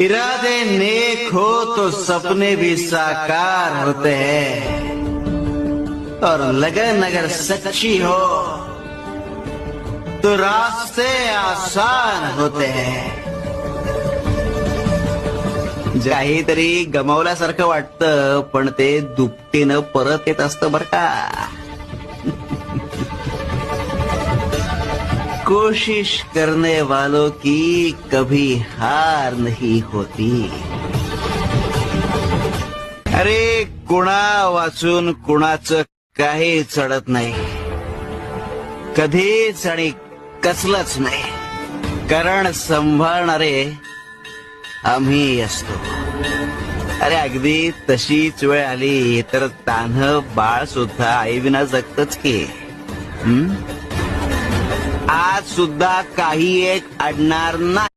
इरादे नेक हो तो सपने भी साकार होते हैं, और लगन अगर सच्ची हो तो रास्ते आसान होते हैं. काहीतरी गमावल्यासारखं वाटतं, पण ते दुपटीनं परत येत असतं बर का. कोशिश करने वालों की कभी हार नहीं होती. अरे कुणा वाचून कुणाचं काही चढत नाही, कधीच आणि कसलंच नाही, कारण सांभाळणारे आम्ही असतो. अरे अगदी तशीच वेळ आली तर तान्ह बाळ सुद्धा आईविना जगतच की. आज सुद्धा काही एक अडणार नाही.